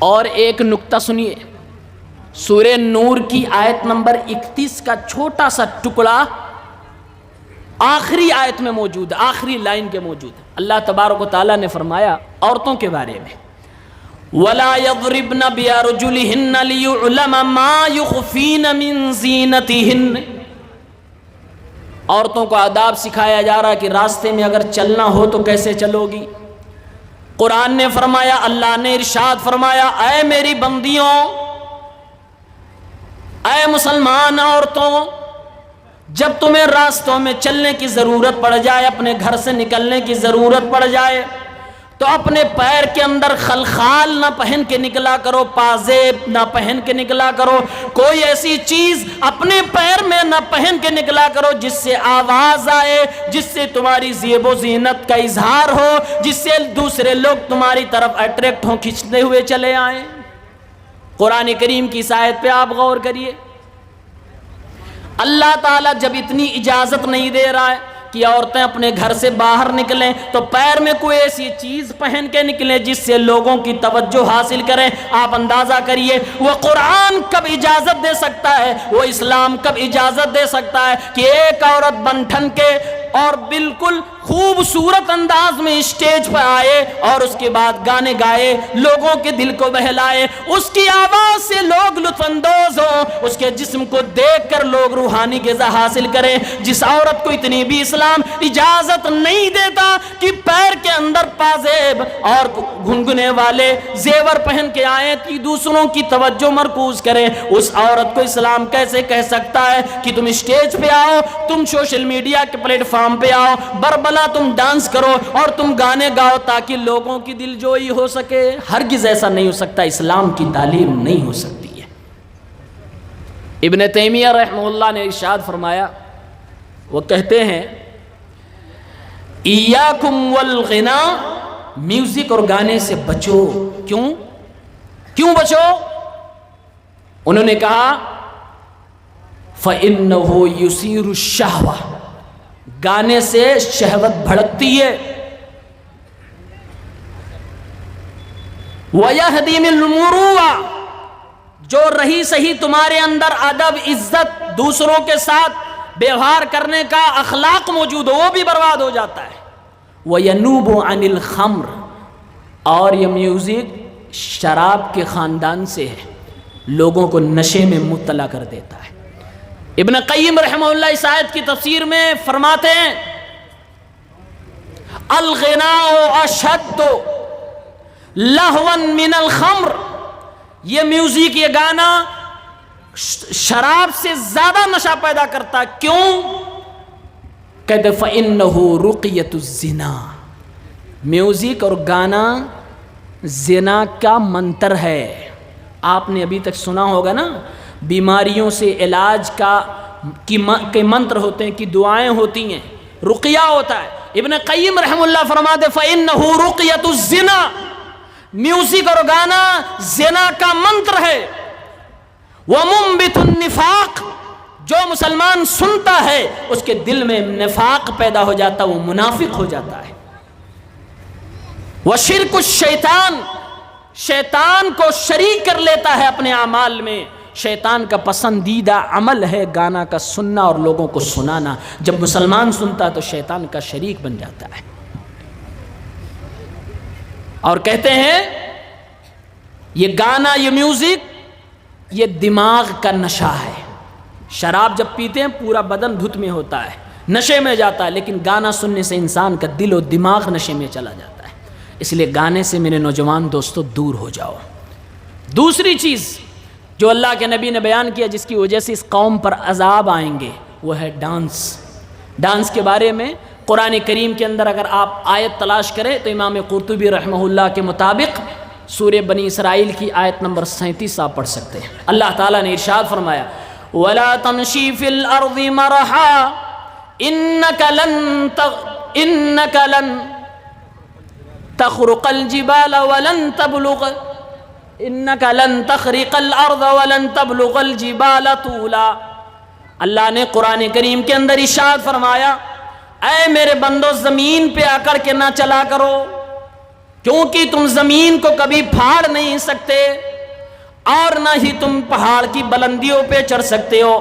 اور ایک نکتہ سنیے، سورہ نور کی آیت نمبر 31 کا چھوٹا سا ٹکڑا آخری آیت میں موجود ہے، آخری لائن کے موجود ہے۔ اللہ تبارک و تعالیٰ نے فرمایا عورتوں کے بارے میں، وَلَا يَضْرِبْنَ بِأَرْجُلِهِنَّ لِيُعْلَمَ مَا يُخْفِينَ مِن زِينَتِهِنَّ۔ عورتوں کو آداب سکھایا جا رہا ہے کہ راستے میں اگر چلنا ہو تو کیسے چلو گی۔ قرآن نے فرمایا، اللہ نے ارشاد فرمایا، اے میری بندیوں، اے مسلمان عورتوں، جب تمہیں راستوں میں چلنے کی ضرورت پڑ جائے، اپنے گھر سے نکلنے کی ضرورت پڑ جائے، تو اپنے پیر کے اندر خلخال نہ پہن کے نکلا کرو، پازیب نہ پہن کے نکلا کرو، کوئی ایسی چیز اپنے پیر میں نہ پہن کے نکلا کرو جس سے آواز آئے، جس سے تمہاری زیب و زینت کا اظہار ہو، جس سے دوسرے لوگ تمہاری طرف اٹریکٹ ہوں، کھنچتے ہوئے چلے آئیں۔ قرآن کریم کی اس آیت پہ آپ غور کریے، اللہ تعالیٰ جب اتنی اجازت نہیں دے رہا ہے کہ عورتیں اپنے گھر سے باہر نکلیں تو پیر میں کوئی ایسی چیز پہن کے نکلیں جس سے لوگوں کی توجہ حاصل کریں، آپ اندازہ کریے وہ قرآن کب اجازت دے سکتا ہے، وہ اسلام کب اجازت دے سکتا ہے کہ ایک عورت بن ٹھن کے اور بالکل خوبصورت انداز میں اسٹیج پہ آئے اور اس کے بعد گانے گائے، لوگوں کے دل کو بہلائے، اس کی آواز سے لوگ لطف اندوز ہوں، اس کے جسم کو دیکھ کر لوگ روحانی غذا حاصل کریں۔ جس عورت کو اتنی بھی اسلام اجازت نہیں دیتا کہ پیر کے اندر پازیب اور گھنگھنے والے زیور پہن کے آئیں کہ دوسروں کی توجہ مرکوز کریں، اس عورت کو اسلام کیسے کہہ سکتا ہے کہ تم اسٹیج پہ آؤ، تم سوشل میڈیا کے پلیٹ فارم پہ آؤ، بربلا تم ڈانس کرو اور تم گانے گاؤ تاکہ لوگوں کی دل جوئی ہو سکے؟ ہرگز ایسا نہیں ہو سکتا، اسلام کی تعلیم نہیں ہو سکتی ہے۔ ابن تیمیہ رحمہ اللہ نے ارشاد فرمایا، وہ کہتے ہیں ایاکم والغنا، میوزک اور گانے سے بچو۔ کیوں بچو؟ انہوں نے کہا فَإِنَّهُ يُثِيرُ الشَّهْوَةَ، گانے سے شہوت بھڑکتی ہے، وَيَهْدِي مِنَ الْمُرُوَّةِ، جو رہی صحیح تمہارے اندر ادب، عزت، دوسروں کے ساتھ بیوہار کرنے کا اخلاق موجود ہو، وہ بھی برباد ہو جاتا ہے۔ وَيَنُوبُ عَنِ الْخَمْرِ، اور یہ میوزک شراب کے خاندان سے ہے، لوگوں کو نشے میں مبتلا کر دیتا ہے۔ ابن قیم رحمہ اللہ اس آیت کی تفسیر میں فرماتے ہیں الغناء اشد لہوا من الخمر، یہ میوزک، یہ گانا شراب سے زیادہ نشہ پیدا کرتا ہے۔ کیوں؟ کہتے فَإِنَّهُ رُقْيَةُ الزِّنَا، میوزک اور گانا زنا کا منتر ہے۔ آپ نے ابھی تک سنا ہوگا نا، بیماریوں سے علاج کے منتر ہوتے ہیں، کہ دعائیں ہوتی ہیں، رقیہ ہوتا ہے۔ ابن قیم رحم اللہ فرماتے فَإِنَّهُ رُقْيَةُ الزِّنَا، میوزک اور گانا زنا کا منتر ہے۔ وَمُنبِتُ النِّفَاقِ، جو مسلمان سنتا ہے اس کے دل میں نفاق پیدا ہو جاتا، وہ منافق ہو جاتا ہے۔ وَشِرْكُ الشَّيْطَانِ، شیطان کو شریک کر لیتا ہے اپنے اعمال میں۔ شیطان کا پسندیدہ عمل ہے گانا کا سننا اور لوگوں کو سنانا۔ جب مسلمان سنتا ہے تو شیطان کا شریک بن جاتا ہے۔ اور کہتے ہیں یہ گانا، یہ میوزک، یہ دماغ کا نشہ ہے۔ شراب جب پیتے ہیں پورا بدن دھت میں ہوتا ہے، نشے میں جاتا ہے، لیکن گانا سننے سے انسان کا دل و دماغ نشے میں چلا جاتا ہے۔ اس لیے گانے سے میرے نوجوان دوستو دور ہو جاؤ۔ دوسری چیز جو اللہ کے نبی نے بیان کیا جس کی وجہ سے اس قوم پر عذاب آئیں گے، وہ ہے ڈانس۔ ڈانس کے بارے میں قرآن کریم کے اندر اگر آپ آیت تلاش کریں تو امام قرطبی رحمہ اللہ کے مطابق سورہ بنی اسرائیل کی آیت نمبر 37 آپ پڑھ سکتے ہیں۔ اللہ تعالیٰ نے ارشاد فرمایا وَلَا تَمْشِي فِي الْأَرْضِ مَرَحًا إِنَّكَ لَن تَخْرِقَ الْجِبَالَ وَلَن تَبْلُغَ انک لن تخرق الارض ولن تبلغ الجبال طولا۔ اللہ نے قرآن کریم کے اندر ارشاد فرمایا اے میرے بندو، زمین پہ آ کر کے نہ چلا کرو، کیونکہ تم زمین کو کبھی پھاڑ نہیں سکتے اور نہ ہی تم پہاڑ کی بلندیوں پہ چڑھ سکتے ہو۔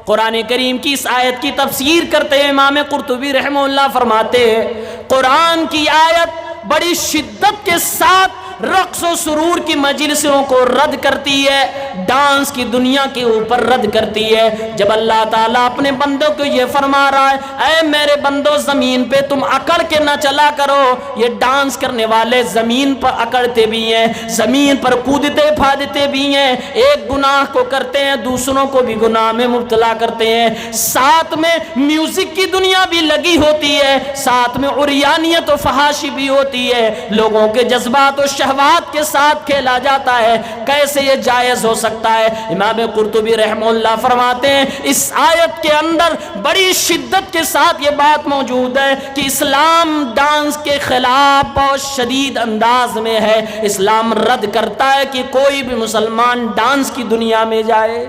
قرآن کریم کی اس آیت کی تفسیر کرتے ہیں امام قرطبی رحمہ اللہ فرماتے ہیں قرآن کی آیت بڑی شدت کے ساتھ رقص و سرور کی مجلسوں کو رد کرتی ہے، ڈانس کی دنیا کے اوپر رد کرتی ہے۔ جب اللہ تعالیٰ اپنے بندوں کو یہ فرما رہا ہے اے میرے بندو زمین پہ تم اکڑ کے نہ چلا کرو، یہ ڈانس کرنے والے زمین پر اکڑتے بھی ہیں، زمین پر کودتے پھادتے بھی ہیں، ایک گناہ کو کرتے ہیں دوسروں کو بھی گناہ میں مبتلا کرتے ہیں، ساتھ میں میوزک کی دنیا بھی لگی ہوتی ہے، ساتھ میں عریانیت و فحاشی بھی ہوتی ہے، لوگوں کے جذبات و شہوات کے ساتھ کھیلا جاتا ہے، کیسے یہ جائز ہو سکتا ہے؟ امام قرطبی رحمہ اللہ فرماتے ہیں اس آیت کے اندر بڑی شدت کے ساتھ یہ بات موجود ہے کہ اسلام ڈانس کے خلاف بہت شدید انداز میں ہے، اسلام رد کرتا ہے کہ کوئی بھی مسلمان ڈانس کی دنیا میں جائے۔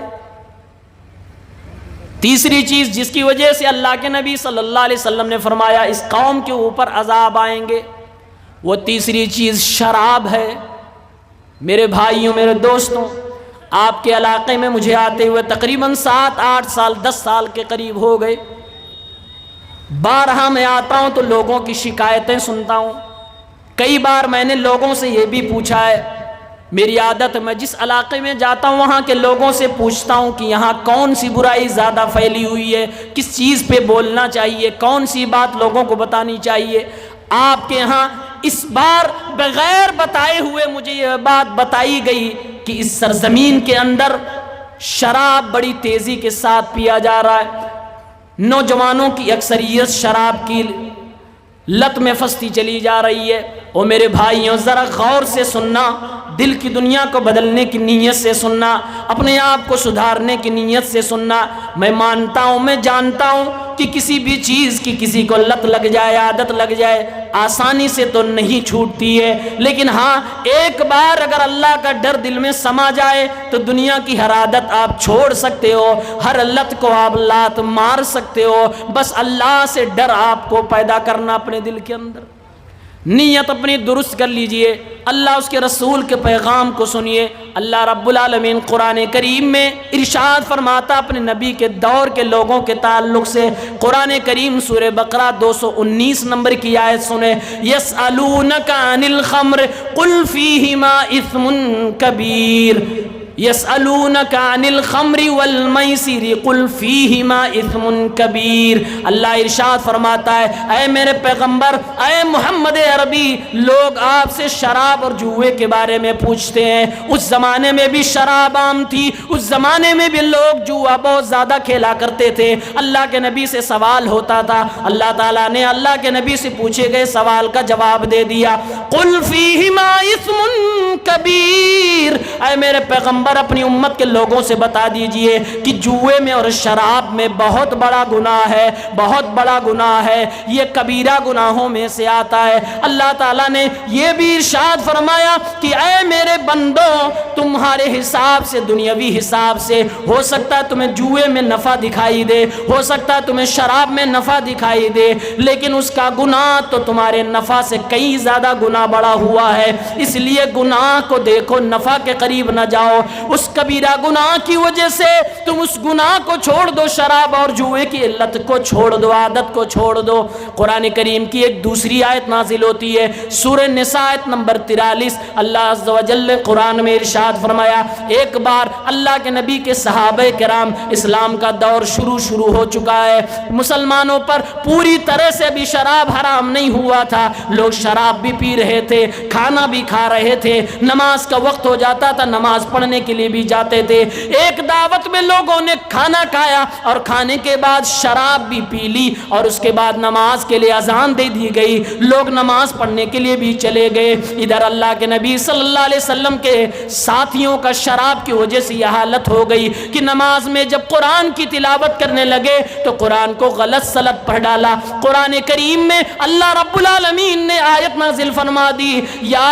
تیسری چیز جس کی وجہ سے اللہ کے نبی صلی اللہ علیہ وسلم نے فرمایا اس قوم کے اوپر عذاب آئیں گے، وہ تیسری چیز شراب ہے۔ میرے بھائیوں میرے دوستوں، آپ کے علاقے میں مجھے آتے ہوئے تقریباً 7-8 سال 10 سال کے قریب ہو گئے، بارہا میں آتا ہوں تو لوگوں کی شکایتیں سنتا ہوں، کئی بار میں نے لوگوں سے یہ بھی پوچھا ہے، میری عادت ہے میں جس علاقے میں جاتا ہوں وہاں کے لوگوں سے پوچھتا ہوں کہ یہاں کون سی برائی زیادہ پھیلی ہوئی ہے، کس چیز پہ بولنا چاہیے، کون سی بات لوگوں کو بتانی چاہیے۔ آپ کے ہاں اس بار بغیر بتائے ہوئے مجھے یہ بات بتائی گئی کہ اس سرزمین کے اندر شراب بڑی تیزی کے ساتھ پیا جا رہا ہے، نوجوانوں کی اکثریت شراب کی لت میں پھنستی چلی جا رہی ہے۔ اور میرے بھائیوں ذرا غور سے سننا، دل کی دنیا کو بدلنے کی نیت سے سننا، اپنے آپ کو سدھارنے کی نیت سے سننا۔ میں مانتا ہوں، میں جانتا ہوں کہ کسی بھی چیز کی کسی کو لت لگ جائے، عادت لگ جائے، آسانی سے تو نہیں چھوٹتی ہے، لیکن ہاں ایک بار اگر اللہ کا ڈر دل میں سما جائے تو دنیا کی ہر عادت آپ چھوڑ سکتے ہو، ہر لت کو آپ لات مار سکتے ہو، بس اللہ سے ڈر آپ کو پیدا کرنا اپنے دل کے اندر۔ نیت اپنی درست کر لیجئے، اللہ اس کے رسول کے پیغام کو سنیے۔ اللہ رب العالمین قرآن کریم میں ارشاد فرماتا اپنے نبی کے دور کے لوگوں کے تعلق سے، قرآن کریم سورہ بقرہ 219 نمبر کی آیت سنیں، یسألونک عن الخمر قل فیہما اثم کبیر، یسألونک عن الخمر والمیسر قل فیہما اثم کبیر۔ اللہ ارشاد فرماتا ہے اے میرے پیغمبر، اے محمد عربی، لوگ آپ سے شراب اور جوئے کے بارے میں پوچھتے ہیں۔ اس زمانے میں بھی شراب عام تھی، اس زمانے میں بھی لوگ جوا بہت زیادہ کھیلا کرتے تھے، اللہ کے نبی سے سوال ہوتا تھا، اللہ تعالیٰ نے اللہ کے نبی سے پوچھے گئے سوال کا جواب دے دیا، قل فیہما اثم کبیر۔ اے میرے پیغمبر اپنی امت کے لوگوں سے بتا دیجئے کہ جوئے میں اور شراب میں بہت بڑا گناہ ہے، بہت بڑا گناہ ہے، یہ کبیرہ گناہوں میں سے آتا ہے۔ اللہ تعالیٰ نے یہ بھی ارشاد فرمایا کہ اے میرے بندوں، تمہارے حساب سے، دنیاوی حساب سے ہو سکتا ہے تمہیں جوئے میں نفع دکھائی دے، ہو سکتا ہے تمہیں شراب میں نفع دکھائی دے، لیکن اس کا گناہ تو تمہارے نفع سے کئی زیادہ گناہ بڑا ہوا ہے، اس لیے گناہ کو دیکھو، نفع کے قریب نہ جاؤ۔ اس کبیرہ گناہ کی وجہ سے تم اس گناہ کو چھوڑ دو، شراب اور جوئے کی علت کو چھوڑ دو، عادت کو چھوڑ دو۔ قرآن کریم کی ایک دوسری آیت نازل ہوتی ہے، سورہ نساء آیت نمبر 43، اللہ عز و جل نے قرآن میں ارشاد فرمایا، ایک بار اللہ کے نبی کے صحابہ کرام، اسلام کا دور شروع ہو چکا ہے، مسلمانوں پر پوری طرح سے بھی شراب حرام نہیں ہوا تھا، لوگ شراب بھی پی رہے تھے، کھانا بھی کھا رہے تھے، نماز کا وقت ہو جاتا تھا نماز پڑھنے کے لیے بھی جاتے تھے۔ ایک دعوت میں لوگوں نے کھانا کھایا اور کھانے کے بعد شراب بھی پی لی، اور اس کے بعد نماز کے لیے اذان دے دی گئی، لوگ نماز پڑھنے کے لیے بھی چلے گئے۔ ادھر اللہ کے نبی صلی اللہ علیہ وسلم کے ساتھیوں کا شراب کی وجہ سے یہ حالت ہو گئی کہ نماز میں جب قرآن کی تلاوت کرنے لگے تو قرآن کو غلط سلط پڑھ ڈالا۔ قرآن کریم میں اللہ رب العالمین نے آیت نازل فرما دی، یا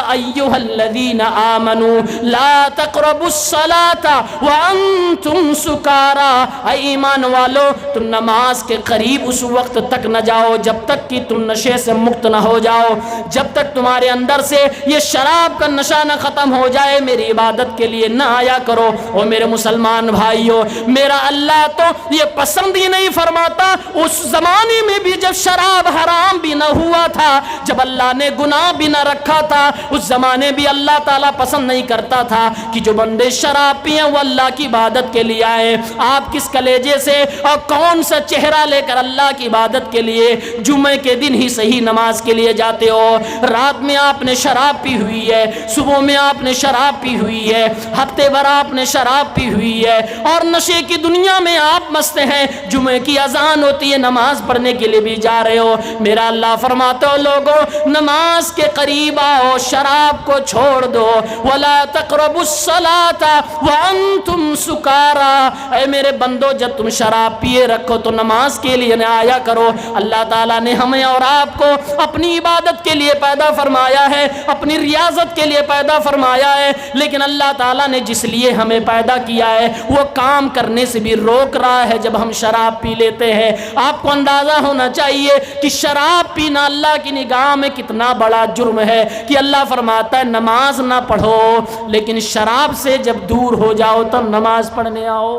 ایھا الذین آمنوا لا تقربوا الصلاۃ وانتم سکارا، اے ایمان والو تم نماز کے قریب اس وقت تک نہ جاؤ جب تک کہ تم نشے سے مکت نہ ہو جاؤ، جب تک تمہارے اندر سے یہ شراب کا نشہ نہ ختم ہو جائے میری عبادت کے لیے نہ آیا کرو۔ اور میرے مسلمان بھائیو، میرا اللہ تو یہ پسند ہی نہیں فرماتا۔ اس زمانے میں بھی جب شراب حرام بھی نہ ہوا تھا، جب اللہ نے گناہ بھی نہ رکھا تھا، اس زمانے بھی اللہ تعالیٰ پسند نہیں کرتا تھا کہ جو بندے شراب پییں وہ اللہ کی عبادت کے لیے آئے۔ آپ کس کلیجے سے اور کون سا چہرہ لے کر اللہ کی عبادت کے لیے جمعے کے دن ہی صحیح نماز کے لیے جاتے ہو؟ رات میں آپ نے شراب پی ہوئی ہے، صبح میں آپ نے شراب پی ہوئی ہے، ہفتے بھر آپ نے شراب پی ہوئی ہے اور نشے کی دنیا میں آپ مست ہیں۔ جمعے کی اذان ہوتی ہے، نماز پڑھنے کے لیے بھی جا رہے ہو۔ میرا اللہ فرماتا ہو لوگوں نماز کے قریب آؤ، شراب کو چھوڑ دو۔ وَلَا تَقْرَبُوا الصَّلَاةَ وَأَنْتُمْ سُكَارَىٰ، اے میرے بندو جب تم شراب پیے رکھو تو نماز کے لیے نہ آیا کرو۔ اللہ تعالیٰ نے ہمیں اور آپ کو اپنی عبادت کے لیے پیدا فرمایا ہے، اپنی ریاضت کے لیے پیدا فرمایا ہے، لیکن اللہ تعالیٰ نے جس لیے ہمیں پیدا کیا ہے وہ کام کرنے سے بھی روک رہا ہے جب ہم شراب پی لیتے ہیں۔ آپ کو اندازہ ہونا چاہیے کہ شراب پینا اللہ کی نگاہ میں کتنا بڑا جرم ہے کہ اللہ فرماتا ہے نماز نہ پڑھو، لیکن شراب سے جب دور ہو جاؤ تو نماز پڑھنے آؤ۔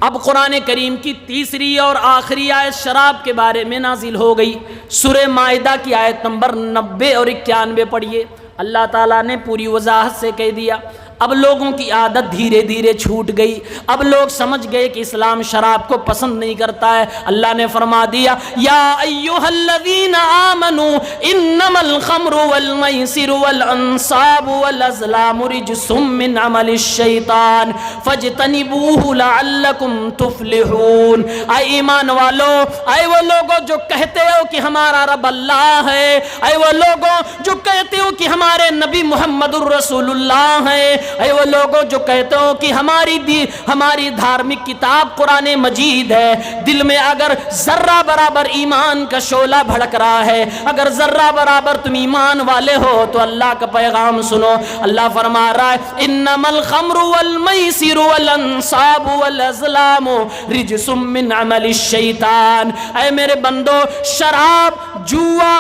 اب قرآن کریم کی تیسری اور آخری آیت شراب کے بارے میں نازل ہو گئی۔ سورہ مائدہ کی آیت نمبر 90 اور 91 پڑھیے۔ اللہ تعالیٰ نے پوری وضاحت سے کہہ دیا۔ اب لوگوں کی عادت دھیرے دھیرے چھوٹ گئی، اب لوگ سمجھ گئے کہ اسلام شراب کو پسند نہیں کرتا ہے۔ اللہ نے فرما دیا یا ایھا الذین آمنوا انما الخمر والمیسر والانصاب والازلام رجس من عمل الشیطان فاجتنبوہ لعلکم تفلحون، اے ایمان والو، اے وہ لوگوں جو کہتے ہو کہ ہمارا رب اللہ ہے، اے وہ لوگوں جو کہتے ہو کہ ہمارے نبی محمد الرسول اللہ ہے، اے وہ لوگوں جو کہتے ہو کہ ہماری دھارمک کتاب قرآن مجید ہے، دل میں اگر ذرہ برابر ایمان کا شعلہ بھڑک رہا ہے، اگر ذرہ برابر تم ایمان والے ہو تو اللہ کا پیغام سنو۔ اللہ فرما رہا ہے انما الخمر والمیسر والانصاب والازلام رجس من عمل الشیطان، اے میرے بندو شراب، جوا،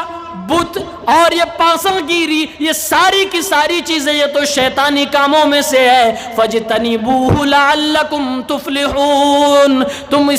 بت اور یہ پاسل گیری، یہ ساری کی ساری چیزیں یہ تو شیطانی کاموں میں سے ہے۔ فَاجْتَنِبُوهُ لَعَلَّكُمْ تُفْلِحُونَ، تم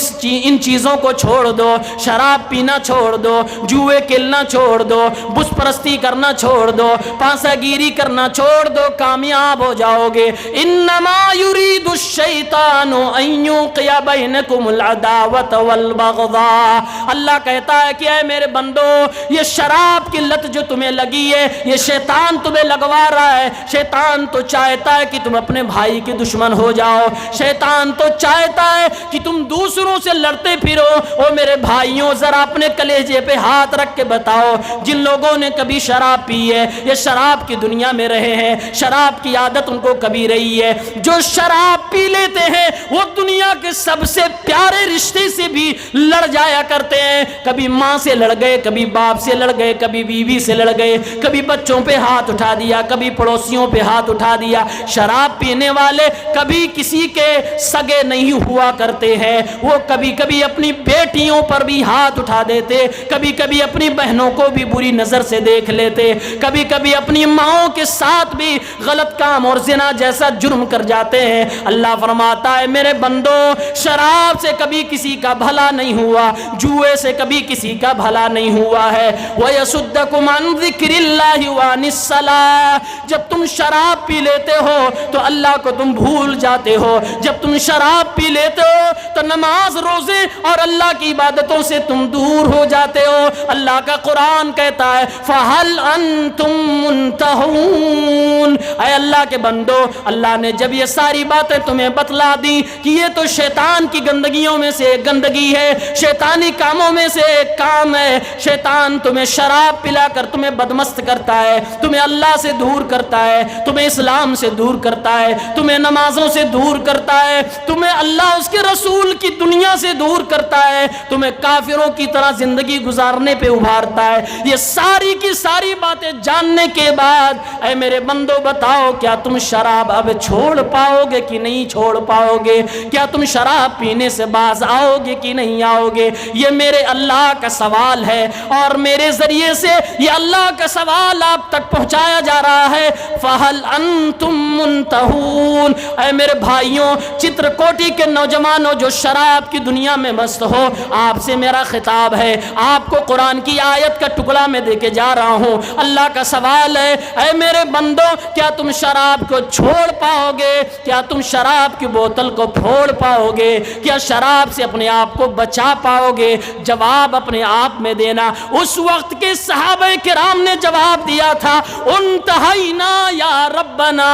ان چیزوں کو چھوڑ دو، شراب پینا چھوڑ دو، جوئے کھیلنا چھوڑ دو، بت پرستی کرنا چھوڑ دو، پاسا گیری کرنا چھوڑ دو، کامیاب ہو جاؤ گے۔ إِنَّمَا يُرِيدُ الشَّيْطَانُ أَن يُوقِعَ بَيْنَكُمُ الْعَدَاوَةَ وَالْبَغْضَاءَ، اللہ کہتا ہے کہ اے میرے بندو یہ شراب کی لت جو تمہیں لگی ہے یہ شیطان تمہیں لگوا رہا ہے۔ شیطان تو چاہتا ہے کہ تم اپنے بھائی کے دشمن ہو جاؤ، شیطان تو چاہتا ہے کہ تم دوسروں سے لڑتے پھرو۔ او میرے بھائیوں ذرا اپنے کلیجے پہ ہاتھ رکھ کے بتاؤ، جن لوگوں نے کبھی شراب پی ہے، یہ شراب کی دنیا میں رہے ہیں، شراب کی عادت ان کو کبھی رہی ہے، جو شراب پی لیتے ہیں وہ دنیا کے سب سے پیارے رشتے سے بھی لڑ جایا کرتے ہیں۔ کبھی ماں سے لڑ گئے، کبھی باپ سے لڑ گئے، کبھی بیوی سے لڑ گئے، کبھی بچوں پہ ہاتھ اٹھا دیا، کبھی پڑوسیوں پہ ہاتھ اٹھا دیا۔ شراب پینے والے کبھی کسی کے سگے نہیں ہوا کرتے ہیں، وہ کبھی کبھی اپنی بیٹیوں پر بھی ہاتھ اٹھا دیتے، کبھی کبھی اپنی بہنوں کو بھی بری نظر سے دیکھ لیتے، کبھی کبھی اپنی ماؤں کے ساتھ بھی غلط کام اور زنا جیسا جرم کر جاتے ہیں۔ اللہ فرماتا ہے میرے بندو شراب سے کبھی کسی کا بھلا نہیں ہوا، جوئے سے کبھی کسی کا بھلا نہیں ہوا ہے۔ وَيَصُدَّكُمْ عَنْ ذِكْرِ اللَّهِ وَعَنِ الصَّلَاةِ، جب تم شراب پی لیتے ہو تو اللہ کو تم بھول جاتے ہو، جب تم شراب پی لیتے ہو تو نماز، روزے اور اللہ کی عبادتوں سے تم دور ہو جاتے ہو۔ اللہ کا قرآن کہتا ہے فَهَلْ أَنْتُمْ مُنْتَهُونَ، اے اللہ کے بندو، اللہ نے جب یہ ساری باتیں تمہیں بتلا دی کہ یہ تو شیطان کی گندگیوں میں سے ایک گندگی ہے، شیطانی کاموں میں سے ایک کام ہے، شیطان تمہیں شراب پلا کر تمہیں بدمست کرتا ہے، تمہیں اللہ سے دور کرتا ہے، تمہیں اسلام سے دور کرتا ہے، تمہیں نمازوں سے دور کرتا ہے، تمہیں اللہ اس کے رسول کی دنیا سے دور کرتا ہے، تمہیں کافروں کی طرح زندگی گزارنے پہ ابھارتا ہے۔ یہ ساری کی ساری باتیں جاننے کے بعد اے میرے بندو بتاؤ، کیا تم شراب اب چھوڑ پاؤ گے کہ نہیں چھوڑ پاؤ گے؟ کیا تم شراب پینے سے باز آؤ گے کہ نہیں آؤ گے؟ یہ میرے اللہ کا سوال ہے، اور میرے ذریعے سے یہ اللہ کا سوال آپ تک پہنچایا جا رہا ہے۔ فَهَلْ أَنْتُمْ مُنْتَهُونَ؟ اے میرے بھائیوں، چترکوٹی کے نوجوانوں جو شراب کی دنیا میں مست ہو، آپ سے میرا خطاب ہے، آپ کو قرآن کی آیت کا ٹکڑا میں دے کے جا رہا ہوں۔ اللہ کا سوال ہے، اے میرے بندو، کیا تم شراب کو چھوڑ پاؤ گے؟ کیا تم شراب کی بوتل کو پھوڑ پاؤ گے؟ کیا شراب سے اپنے آپ کو بچا پاؤ گے؟ جواب اپنے آپ میں دینا۔ اس وقت کے صحابہ کرام نے جواب دیا تھا، انتہینا یا ربنا،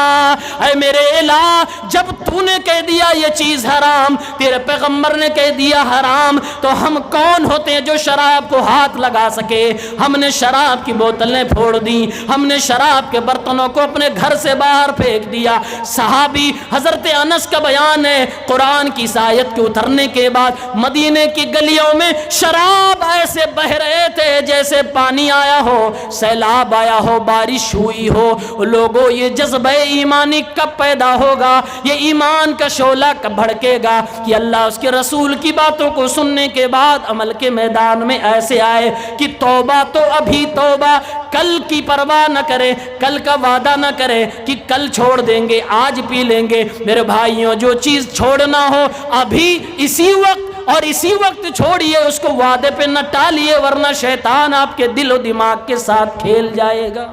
اے میرے الہ، جب تو نے کہہ دیا یہ چیز حرام، تیرے پیغمبر نے کہہ دیا حرام، تو ہم کون ہوتے ہیں جو شراب کو ہاتھ لگا سکے؟ ہم نے شراب کی بوتلیں پھوڑ دی، ہم نے شراب کے برتنوں کو اپنے گھر سے باہر پھینک دیا۔ صحابی حضرت انس کا بیان ہے، قرآن کی اس آیت کے اترنے کے بعد مدینے کی گلیوں میں شراب ایسے بہ رہے تھے جیسے پانی آیا ہو، سیلاب آیا ہو، بارش ہوئی ہو۔ لوگوں، یہ جذبہ ایمانی کب پیدا ہوگا؟ یہ ایمان کا شعلہ کب بھڑکے گا کہ اللہ اس کے رسول کی باتوں کو سننے کے بعد عمل کے میدان میں ایسے آئے کہ توبہ تو ابھی توبہ، کل کی پرواہ نہ کرے، کل کا وعدہ نہ کرے کہ کل چھوڑ دیں گے، آج پی لیں گے۔ میرے بھائیوں، جو چیز چھوڑنا ہو ابھی اسی وقت اور اسی وقت چھوڑیے، اس کو وعدے پہ نہ ٹالیے، ورنہ شیطان آپ کے دل و دماغ کے ساتھ کھیل جائے گا۔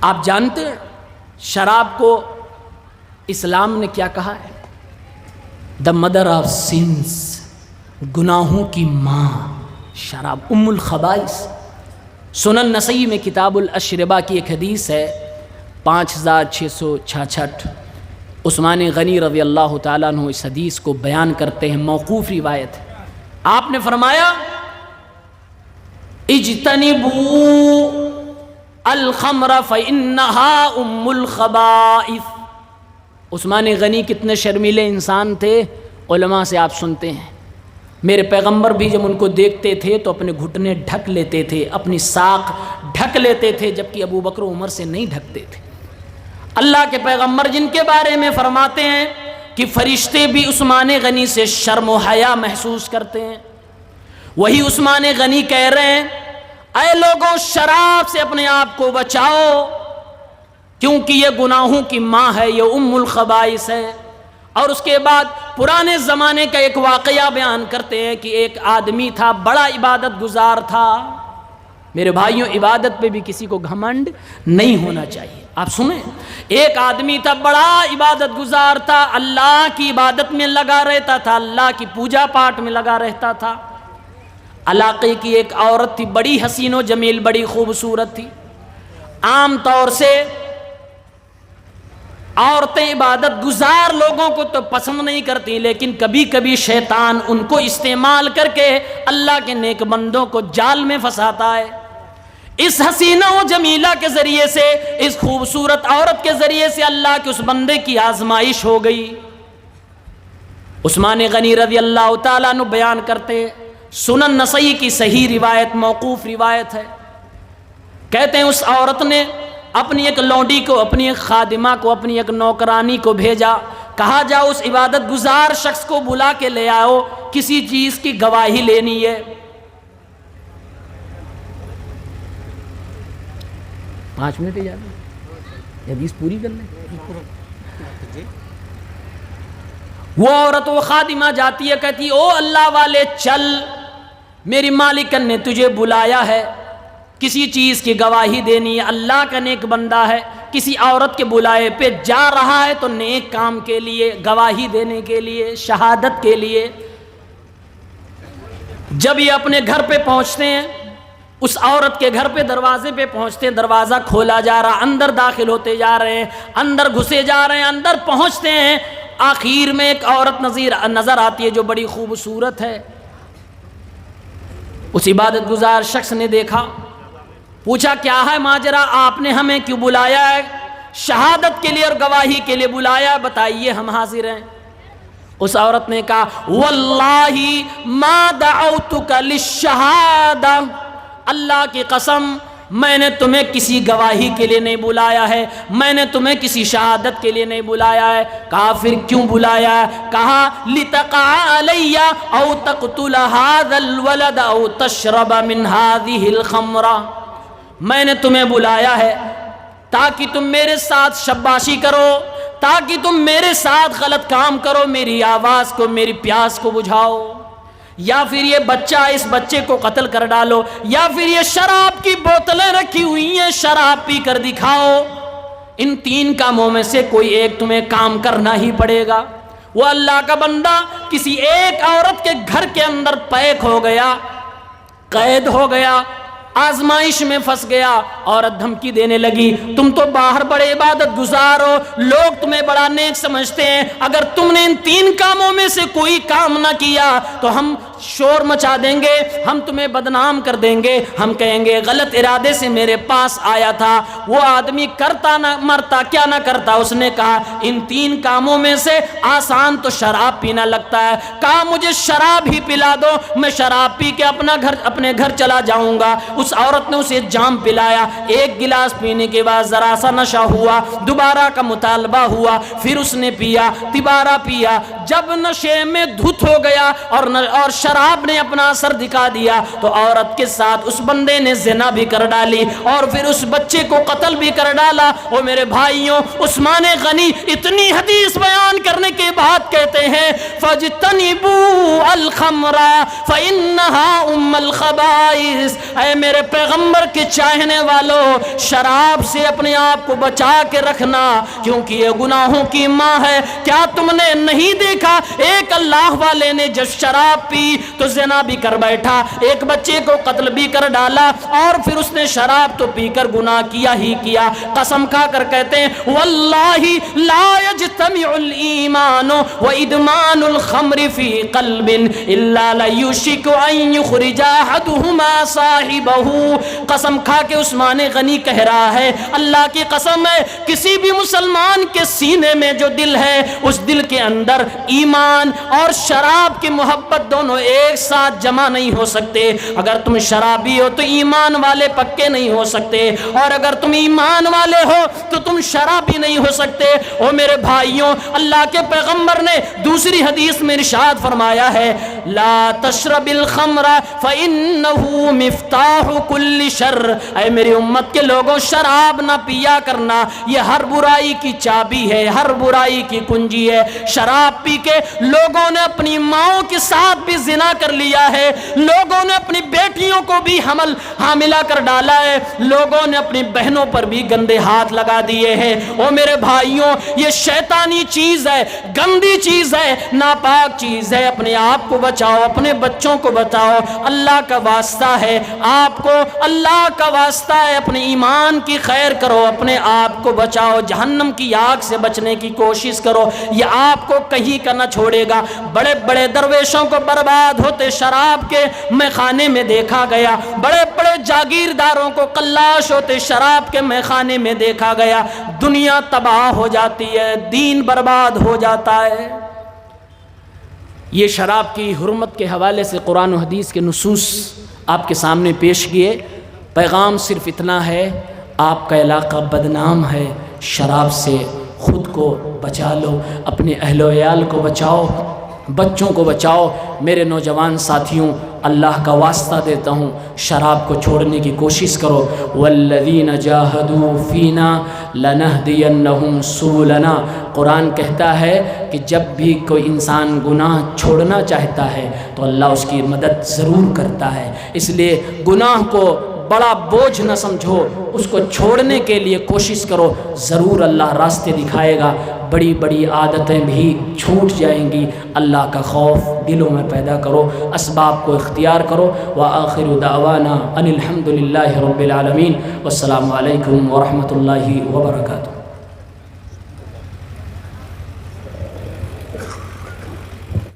آپ جانتے ہیں شراب کو اسلام نے کیا کہا ہے؟ دا مدر آف سینس، گناہوں کی ماں شراب، ام الخبائث۔ سنن نسائی میں کتاب الاشربہ کی ایک حدیث ہے 5666۔ عثمان غنی رضی اللہ تعالیٰ عنہ اس حدیث کو بیان کرتے ہیں، موقوف روایت ہے۔ آپ نے فرمایا، اجتنبوا الخمر فإنها ام الخبائث۔ عثمان غنی کتنے شرمیلے انسان تھے، علماء سے آپ سنتے ہیں۔ میرے پیغمبر بھی جب ان کو دیکھتے تھے تو اپنے گھٹنے ڈھک لیتے تھے، اپنی ساق ڈھک لیتے تھے، جبکہ ابو بکر و عمر سے نہیں ڈھکتے تھے۔ اللہ کے پیغمبر جن کے بارے میں فرماتے ہیں کہ فرشتے بھی عثمان غنی سے شرم و حیا محسوس کرتے ہیں، وہی عثمان غنی کہہ رہے ہیں، اے لوگوں، شراب سے اپنے آپ کو بچاؤ، کیونکہ یہ گناہوں کی ماں ہے، یہ ام الخبائث ہے۔ اور اس کے بعد پرانے زمانے کا ایک واقعہ بیان کرتے ہیں کہ ایک آدمی تھا، بڑا عبادت گزار تھا۔ میرے بھائیوں، عبادت پہ بھی کسی کو گھمنڈ نہیں ہونا چاہیے۔ آپ سنیں، ایک آدمی تھا، بڑا عبادت گزار تھا، اللہ کی عبادت میں لگا رہتا تھا، اللہ کی پوجا پاٹ میں لگا رہتا تھا۔ علاقے کی ایک عورت تھی، بڑی حسین و جمیل، بڑی خوبصورت تھی۔ عام طور سے عورتیں عبادت گزار لوگوں کو تو پسند نہیں کرتی، لیکن کبھی کبھی شیطان ان کو استعمال کر کے اللہ کے نیک بندوں کو جال میں پھنساتا ہے۔ اس حسینہ و جمیلہ کے ذریعے سے، اس خوبصورت عورت کے ذریعے سے اللہ کے اس بندے کی آزمائش ہو گئی۔ عثمان غنی رضی اللہ تعالیٰ عنہ بیان کرتے، سنن نسائی کی صحیح روایت، موقوف روایت ہے، کہتے ہیں اس عورت نے اپنی ایک لونڈی کو، اپنی ایک خادمہ کو، اپنی ایک نوکرانی کو بھیجا، کہا جاؤ اس عبادت گزار شخص کو بلا کے لے آؤ، کسی چیز کی گواہی لینی ہے۔ 5 منٹ اجازت، حدیث پوری کر لیں۔ وہ عورت، وہ خادمہ جاتی ہے، کہتی او اللہ والے چل، میری مالکن نے تجھے بلایا ہے، کسی چیز کی گواہی دینی ہے، اللہ کا نیک بندہ ہے، کسی عورت کے بلائے پہ جا رہا ہے تو نیک کام کے لیے، گواہی دینے کے لیے، شہادت کے لیے۔ جب یہ اپنے گھر پہ پہنچتے ہیں، اس عورت کے گھر پہ دروازے پہ پہنچتے ہیں، دروازہ کھولا جا رہا، اندر داخل ہوتے جا رہے ہیں، اندر گھسے جا رہے ہیں، اندر پہنچتے ہیں، آخر میں ایک عورت نظر آتی ہے جو بڑی خوبصورت ہے۔ اس عبادت گزار شخص نے دیکھا، پوچھا کیا ہے ماجرا، آپ نے ہمیں کیوں بلایا ہے؟ شہادت کے لیے اور گواہی کے لیے بلایا، بتائیے ہم حاضر ہیں۔ اس عورت نے کہا واللہ ما دعوتک للشہادہ، اللہ کی قسم میں نے تمہیں کسی گواہی کے لیے نہیں بلایا ہے، میں نے تمہیں کسی شہادت کے لیے نہیں بلایا ہے۔ کہا پھر کیوں بلایا ہے؟ کہا لتقع علی او تقتل هذا الولد او تشرب من هذه الخمر، میں نے تمہیں بلایا ہے تاکہ تم میرے ساتھ شباشی کرو، تاکہ تم میرے ساتھ غلط کام کرو، میری آواز کو، میری پیاس کو بجھاؤ، یا پھر یہ بچہ، اس بچے کو قتل کر ڈالو، یا پھر یہ شراب کی بوتلیں رکھی ہوئی ہیں، شراب پی کر دکھاؤ۔ ان تین کاموں میں سے کوئی ایک تمہیں کام کرنا ہی پڑے گا۔ وہ اللہ کا بندہ کسی ایک عورت کے گھر کے اندر پیک ہو گیا، قید ہو گیا، آزمائش میں پھنس گیا۔ عورت دھمکی دینے لگی تم تو باہر بڑے عبادت گزار ہو، لوگ تمہیں بڑا نیک سمجھتے ہیں، اگر تم نے ان تین کاموں میں سے کوئی کام نہ کیا تو ہم شور مچا دیں گے، ہم تمہیں بدنام کر دیں گے، ہم کہیں گے غلط ارادے سے میرے پاس آیا تھا۔ وہ آدمی کرتا نہ مرتا، کیا نہ کرتا؟ اس نے کہا ان تین کاموں میں سے آسان تو شراب پینا لگتا ہے، کہا مجھے شراب ہی پلا دو، میں شراب پی کے اپنے گھر چلا جاؤں گا۔ اس عورت نے اسے جام پلایا، ایک گلاس پینے کے بعد ذرا سا نشہ ہوا، دوبارہ کا مطالبہ ہوا، پھر اس نے پیا، دوبارہ پیا، جب نشے میں دھت ہو گیا اور شراب نے اپنا اثر دکھا دیا تو عورت کے ساتھ اس بندے نے زنا بھی کر ڈالی اور پھر اس بچے کو قتل بھی کر ڈالا۔ اور میرے بھائیوں، عثمان غنی اتنی حدیث بیان کرنے کے بعد کہتے ہیں فَاجْتَنِبُوا الْخَمْرَ فَإِنَّهَا أُمَّ الْخَبَائِثِ، اے میرے پیغمبر کے چاہنے والوں، شراب سے اپنے آپ کو بچا کے رکھنا کیونکہ یہ گناہوں کی ماں ہے۔ کیا تم نے نہیں دیکھا ایک اللہ والے نے جب شراب پی تو زنا بھی کر بیٹھا، ایک بچے کو قتل بھی کر ڈالا، اور پھر اس نے شراب تو پی کر گناہ کیا ہی کیا۔ قسم کھا کر کہتے ہیں واللہ لا یجتمع الایمان وادمان الخمر فی قلب الا لیوشک ان یخرج احدہما صاحبہ۔ قسم کھا کے عثمان غنی کہہ رہا ہے اللہ کی قسم ہے، کسی بھی مسلمان کے سینے میں جو دل ہے اس دل کے اندر ایمان اور شراب کی محبت دونوں ایک ساتھ جمع نہیں ہو سکتے۔ اگر تم شرابی ہو تو ایمان والے پکے نہیں ہو سکتے، اور اگر تم ایمان والے ہو تو تم شرابی نہیں ہو سکتے۔ او میرے بھائیوں، اللہ کے پیغمبر نے دوسری حدیث میں ارشاد فرمایا ہے لا تشرب الخمر فإنه مفتاح كل شر، اے میری امت کے لوگوں شراب نہ پیا کرنا، یہ ہر برائی کی چابی ہے، ہر برائی کی کنجی ہے۔ شراب پی کے لوگوں نے اپنی ماؤں کے ساتھ بھی زنا کر لیا ہے، لوگوں نے اپنی بیٹیوں کو بھی حاملہ کر ڈالا ہے، لوگوں نے اپنی بہنوں پر بھی گندے ہاتھ لگا دیے ہیں۔ او میرے بھائیوں، یہ شیطانی چیز ہے، گندی چیز ہے، ناپاک چیز ہے۔ اپنے آپ کو بچاؤ، اپنے بچوں کو بچاؤ، اللہ کا واسطہ ہے آپ کو، اللہ کا واسطہ ہے، اپنے ایمان کی خیر کرو، اپنے آپ کو بچاؤ، جہنم کی آگ سے بچنے کی کوشش کرو، یہ آپ کو کہیں کا نہ چھوڑے گا۔ بڑے بڑے درویشوں کو برباد ہوتے شراب کے میخانے میں دیکھا گیا، بڑے بڑے جاگیرداروں کو قلاش ہوتے شراب کے میخانے میں دیکھا گیا۔ دنیا تباہ ہو جاتی ہے، دین برباد ہو جاتا ہے۔ یہ شراب کی حرمت کے حوالے سے قرآن و حدیث کے نصوص آپ کے سامنے پیش کیے۔ پیغام صرف اتنا ہے، آپ کا علاقہ بدنام ہے، شراب سے خود کو بچا لو، اپنے اہل و عیال کو بچاؤ، بچوں کو بچاؤ۔ میرے نوجوان ساتھیوں، اللہ کا واسطہ دیتا ہوں، شراب کو چھوڑنے کی کوشش کرو۔ والذین جاہدوا فینا لنہدینہم سبلنا، قرآن کہتا ہے کہ جب بھی کوئی انسان گناہ چھوڑنا چاہتا ہے تو اللہ اس کی مدد ضرور کرتا ہے۔ اس لیے گناہ کو بڑا بوجھ نہ سمجھو، اس کو چھوڑنے کے لیے کوشش کرو، ضرور اللہ راستے دکھائے گا، بڑی بڑی عادتیں بھی چھوٹ جائیں گی۔ اللہ کا خوف دلوں میں پیدا کرو، اسباب کو اختیار کرو۔ وآخر دعوانا ان الحمد للہ رب العالمین، والسلام علیکم ورحمۃ اللہ وبرکاتہ۔